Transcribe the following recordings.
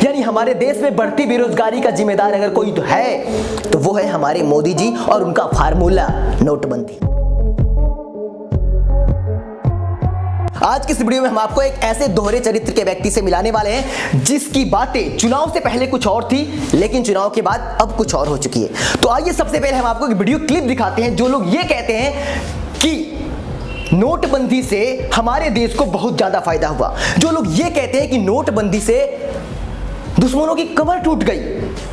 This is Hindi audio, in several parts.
यानी हमारे देश में बढ़ती बेरोजगारी का जिम्मेदार अगर कोई तो है तो वो है हमारे मोदी जी और उनका फार्मूला नोटबंदी। आज की इस वीडियो में हम आपको एक ऐसे दोहरे चरित्र के व्यक्ति से मिलाने वाले हैं जिसकी बातें चुनाव से पहले कुछ और थी लेकिन चुनाव के बाद अब कुछ और हो चुकी है। तो आइए सबसे पहले हम आपको एक वीडियो क्लिप दिखाते हैं। जो लोग ये कहते हैं कि नोटबंदी से हमारे देश को बहुत ज्यादा फायदा हुआ, जो लोग ये कहते हैं कि नोटबंदी से दुश्मनों की कमर टूट गई,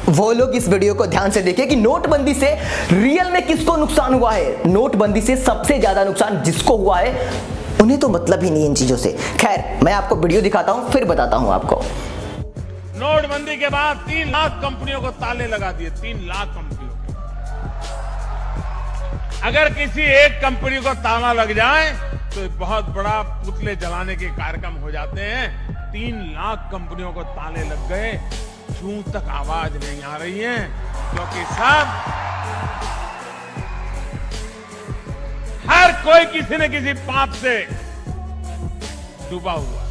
वो लोग इस वीडियो को ध्यान से देखें कि नोटबंदी से रियल में किसको नुकसान हुआ है। नोटबंदी से सबसे ज्यादा नुकसान जिसको हुआ है उन्हें तो मतलब ही नहीं इन चीजों से। खैर, मैं आपको वीडियो दिखाता हूं फिर बताता हूं आपको। नोटबंदी के बाद 3 लाख कंपनियों को ताले लगा दिए। 3 लाख कंपनियों को। अगर किसी एक कंपनी को ताला लग जाए तो बहुत बड़ा पुतले जलाने के कार्यक्रम हो जाते हैं। 3 लाख कंपनियों को ताले लग गए, जूं तक आवाज नहीं आ रही है क्योंकि सब हर कोई किसी न किसी पाप से डूबा हुआ।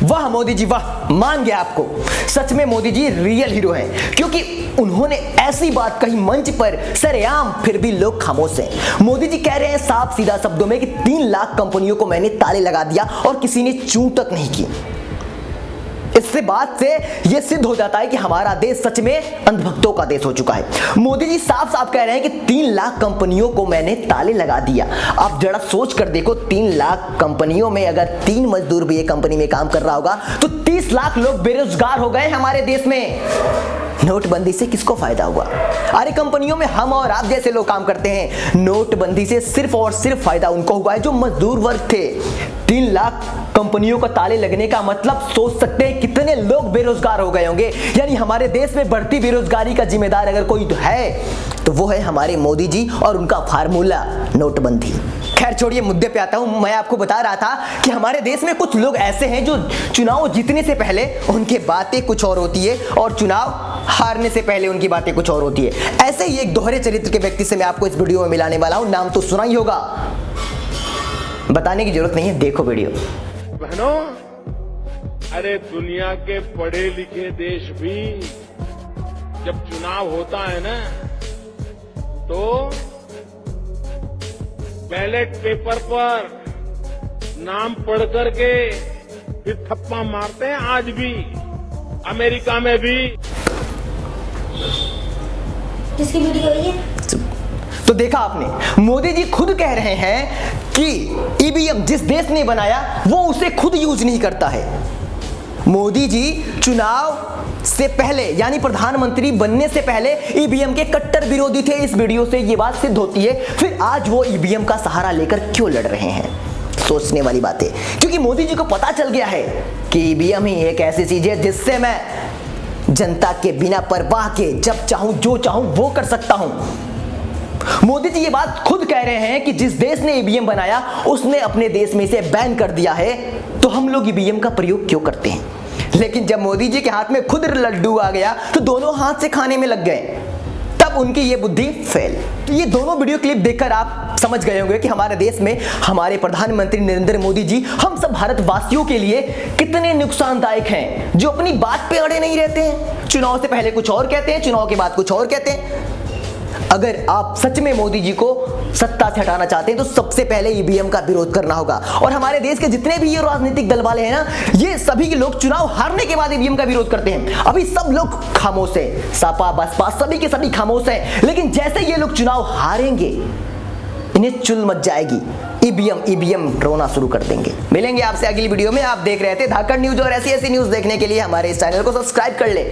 वाह मोदी जी वाह, मान गया आपको। सच में मोदी जी रियल हीरो हैं क्योंकि उन्होंने ऐसी बात कही मंच पर सरेआम, फिर भी लोग खामोश हैं। मोदी जी कह रहे हैं साफ सीधा शब्दों में कि 3 लाख कंपनियों को मैंने ताले लगा दिया और किसी ने चूं तक नहीं की। इससे बात से यह सिद्ध हो जाता है कि हमारा देश सच में अंधभक्तों का देश हो चुका है। मोदी जी साफ साफ कह रहे हैं कि 3 लाख कंपनियों को मैंने ताले लगा दिया। आप जरा सोच कर देखो, 3 लाख कंपनियों में अगर 3 मजदूर भी एक कंपनी में काम कर रहा होगा तो 30 लाख लोग बेरोजगार हो गए हमारे देश में। नोटबंदी से किसको फायदा हुआ? अरे कंपनियों में हम और आप जैसे लोग काम करते हैं। नोटबंदी से सिर्फ और सिर्फ फायदा उनको हुआ है जो मजदूर वर्ग थे। 3 लाख कंपनियों को ताले लगने का मतलब सोच सकते हैं कितने लोग बेरोजगार हो गए होंगे। यानी हमारे देश में बढ़ती बेरोजगारी का जिम्मेदार अगर कोई तो है तो वो है हमारे मोदी जी और उनका फार्मूला नोटबंदी। खैर छोड़िए, मुद्दे पे आता हूं। मैं आपको बता रहा था कि हमारे देश में कुछ लोग ऐसे हैं जो चुनाव जीतने से पहले उनकी बातें कुछ और होती है और चुनाव हारने से पहले उनकी बातें कुछ और होती है। ऐसे ही एक दोहरे चरित्र के व्यक्ति से मैं आपको इस वीडियो में मिलाने वाला हूं। नाम तो सुना ही होगा, बताने की जरूरत नहीं है, देखो वीडियो। बहनों, अरे दुनिया के पढ़े लिखे देश भी जब चुनाव होता है ना तो बैलेट पेपर पर नाम पढ़ करके फिर थप्पा मारते हैं। आज भी अमेरिका में भी। किसकी वीडियो है ये? तो देखा आपने, मोदी जी खुद कह रहे हैं कि ईवीएम जिस देश ने बनाया वो उसे खुद यूज नहीं करता है। मोदी जी चुनाव से पहले यानी प्रधानमंत्री बनने से पहले ईवीएम के कट्टर विरोधी थे। इस वीडियो से ये बात सिद्ध होती है। फिर आज वो ईवीएम का सहारा लेकर क्यों लड़ रहे हैं? सोचने वाली बात है, क्योंकि मोदी जी को पता चल गया है कि ईवीएम ही एक ऐसी चीज है जिससे मैं जनता के बिना परवाह के जब चाहूं जो चाहूं वो कर सकता हूं। मोदी जी ये बात खुद कह रहे हैं कि जिस देश ने ईवीएम बनाया उसने अपने देश में इसे बैन कर दिया है, तो हम लोग ईवीएम का प्रयोग क्यों करते हैं? लेकिन जब मोदी जी के हाथ में खुद लड्डू आ गया तो दोनों हाथ से खाने में लग गए, तब उनकी ये बुद्धि फेल। तो ये दोनों वीडियो क्लिप देखकर आप समझ गए होंगे कि हमारे देश में हमारे प्रधानमंत्री नरेंद्र मोदी जी हम सब भारतवासियों के लिए कितने नुकसानदायक हैं, जो अपनी बात पे अड़े नहीं रहते हैं। चुनाव से पहले कुछ और कहते हैं, चुनाव के बाद कुछ और कहते हैं। अगर आप सच में मोदी जी को सत्ता से हटाना चाहते हैं तो सबसे पहले ईवीएम का विरोध करना होगा। और हमारे देश के जितने भी ये राजनीतिक दल वाले हैं ना, ये सभी लोग चुनाव हारने के बाद ईवीएम का विरोध करते हैं। अभी सब लोग खामोश हैं, सपा बसपा सभी के सभी खामोश हैं। लेकिन जैसे ये लोग चुनाव हारेंगे इन्हें चुल मच जाएगी, ईवीएम रोना शुरू कर देंगे। मिलेंगे आपसे अगली वीडियो में। आप देख रहे थे धाकड़ न्यूज और ऐसी न्यूज देखने के लिए हमारे इस चैनल को सब्सक्राइब कर ले।